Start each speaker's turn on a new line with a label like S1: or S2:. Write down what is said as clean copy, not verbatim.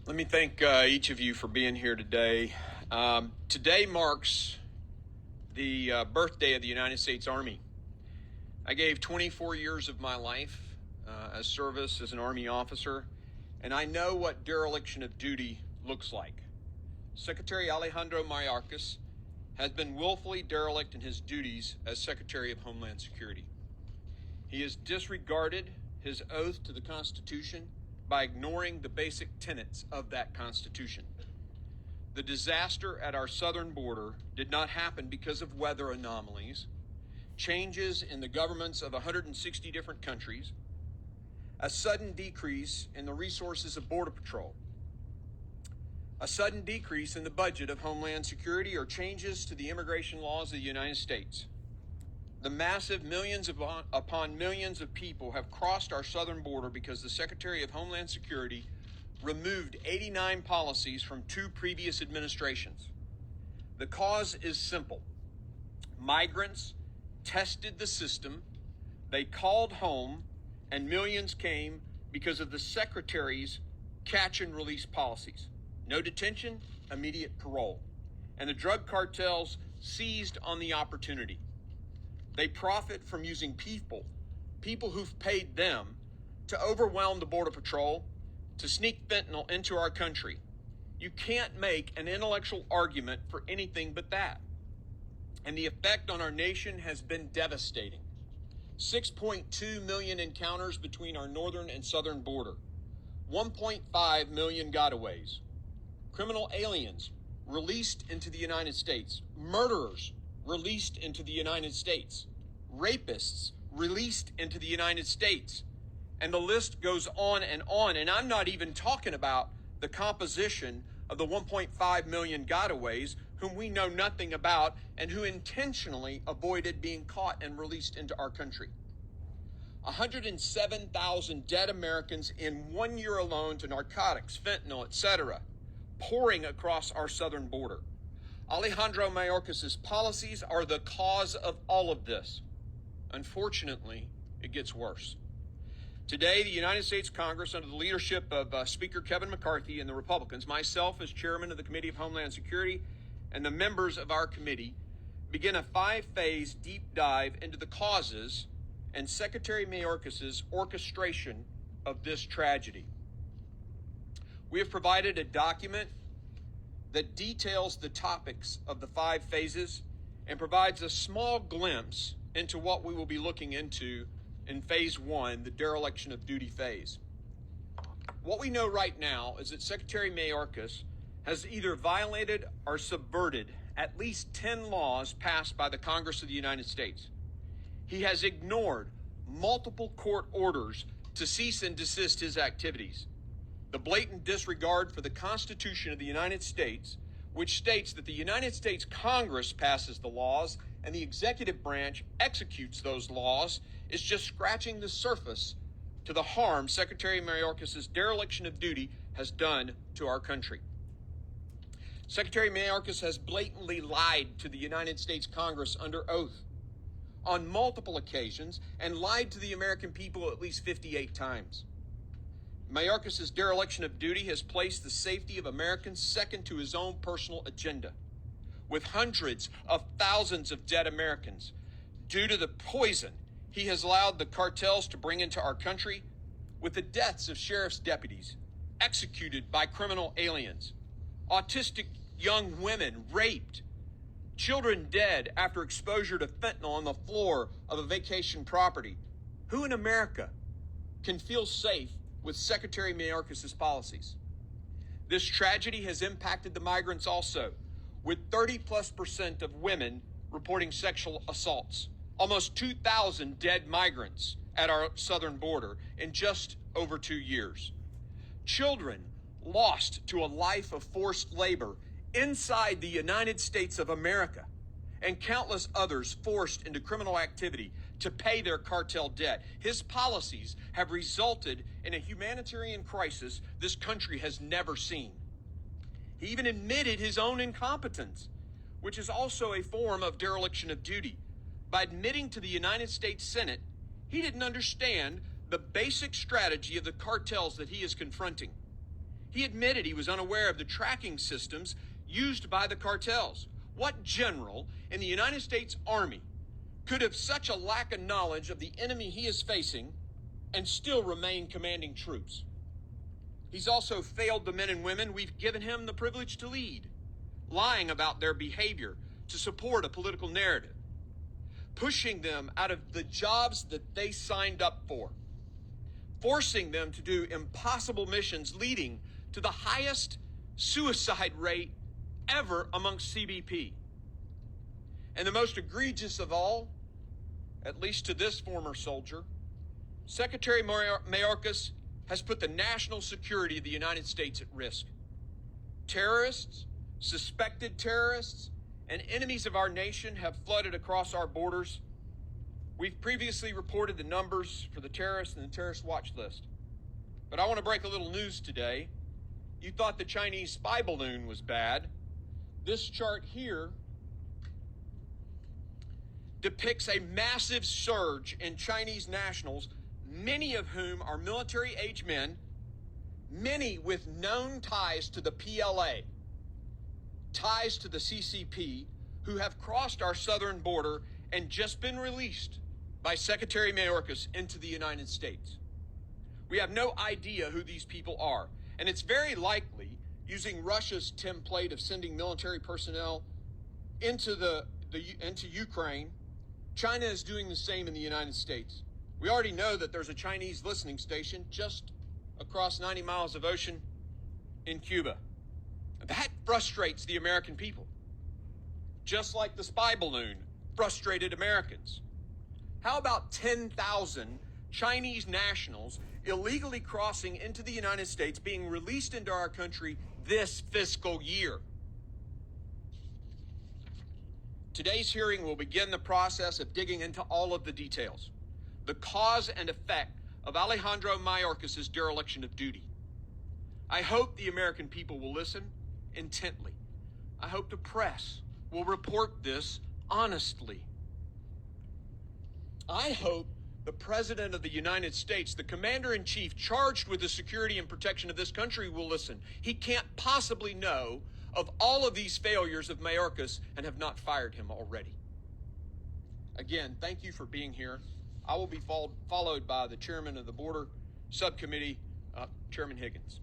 S1: Let me thank each of you for being here today. Today marks the birthday of the United States Army. I gave 24 years of my life as service as an Army officer, and I know what dereliction of duty looks like. Secretary Alejandro Mayorkas has been willfully derelict in his duties as Secretary of Homeland Security. He has disregarded his oath to the Constitution by ignoring the basic tenets of that Constitution. The disaster at our southern border did not happen because of weather anomalies, changes in the governments of 160 different countries, a sudden decrease in the resources of Border Patrol, a sudden decrease in the budget of Homeland Security, or changes to the immigration laws of the United States. The massive millions upon millions of people have crossed our southern border because the Secretary of Homeland Security removed 89 policies from 2 previous administrations. The cause is simple. Migrants tested the system, they called home, and millions came because of the Secretary's catch and release policies. No detention, immediate parole. And the drug cartels seized on the opportunity. They profit from using people who've paid them, to overwhelm the Border Patrol, to sneak fentanyl into our country. You can't make an intellectual argument for anything but that. And the effect on our nation has been devastating. 6.2 million encounters between our northern and southern border. 1.5 million gotaways. Criminal aliens released into the United States. Murderers released into the United States, rapists released into the United States, and the list goes on. And I'm not even talking about the composition of the 1.5 million gotaways whom we know nothing about and who intentionally avoided being caught and released into our country. 107,000 dead Americans in 1 year alone to narcotics, fentanyl, etc., pouring across our southern border. Alejandro Mayorkas' policies are the cause of all of this. Unfortunately, it gets worse. Today, the United States Congress, under the leadership of Speaker Kevin McCarthy and the Republicans, myself as chairman of the Committee of Homeland Security, and the members of our committee, begin a 5-phase deep dive into the causes and Secretary Mayorkas' orchestration of this tragedy. We have provided a document that details the topics of the 5 phases and provides a small glimpse into what we will be looking into in phase 1, the dereliction of duty phase. What we know right now is that Secretary Mayorkas has either violated or subverted at least 10 laws passed by the Congress of the United States. He has ignored multiple court orders to cease and desist his activities. The blatant disregard for the Constitution of the United States, which states that the United States Congress passes the laws and the executive branch executes those laws, is just scratching the surface to the harm Secretary Mayorkas' dereliction of duty has done to our country. Secretary Mayorkas has blatantly lied to the United States Congress under oath on multiple occasions and lied to the American people at least 58 times. Mayorkas' dereliction of duty has placed the safety of Americans second to his own personal agenda. With hundreds of thousands of dead Americans due to the poison he has allowed the cartels to bring into our country, with the deaths of sheriff's deputies executed by criminal aliens, autistic young women raped, children dead after exposure to fentanyl on the floor of a vacation property. Who in America can feel safe with Secretary Mayorkas' policies? This tragedy has impacted the migrants also, with 30+% of women reporting sexual assaults. Almost 2,000 dead migrants at our southern border in just over 2 years. Children lost to a life of forced labor inside the United States of America, and countless others forced into criminal activity to pay their cartel debt. His policies have resulted in a humanitarian crisis this country has never seen. He even admitted his own incompetence, which is also a form of dereliction of duty. By admitting to the United States Senate, he didn't understand the basic strategy of the cartels that he is confronting. He admitted he was unaware of the tracking systems used by the cartels. What general in the United States Army could have such a lack of knowledge of the enemy he is facing and still remain commanding troops? He's also failed the men and women we've given him the privilege to lead, lying about their behavior to support a political narrative, pushing them out of the jobs that they signed up for, forcing them to do impossible missions leading to the highest suicide rate ever amongst CBP. And the most egregious of all, at least to this former soldier, Secretary Mayorkas has put the national security of the United States at risk. Terrorists, suspected terrorists, and enemies of our nation have flooded across our borders. We've previously reported the numbers for the terrorists and the terrorist watch list. But I want to break a little news today. You thought the Chinese spy balloon was bad. This chart here depicts a massive surge in Chinese nationals, many of whom are military-age men, many with known ties to the PLA, ties to the CCP, who have crossed our southern border and just been released by Secretary Mayorkas into the United States. We have no idea who these people are, and it's very likely, using Russia's template of sending military personnel into Ukraine, China is doing the same in the United States. We already know that there's a Chinese listening station just across 90 miles of ocean in Cuba. That frustrates the American people, just like the spy balloon frustrated Americans. How about 10,000 Chinese nationals illegally crossing into the United States being released into our country this fiscal year? Today's hearing will begin the process of digging into all of the details, the cause and effect of Alejandro Mayorkas' dereliction of duty. I hope the American people will listen intently. I hope the press will report this honestly. I hope the President of the United States, the Commander-in-Chief charged with the security and protection of this country, will listen. He can't possibly know of all of these failures of Mayorkas and have not fired him already. Again, thank you for being here. I will be followed by the Chairman of the Border Subcommittee, Chairman Higgins.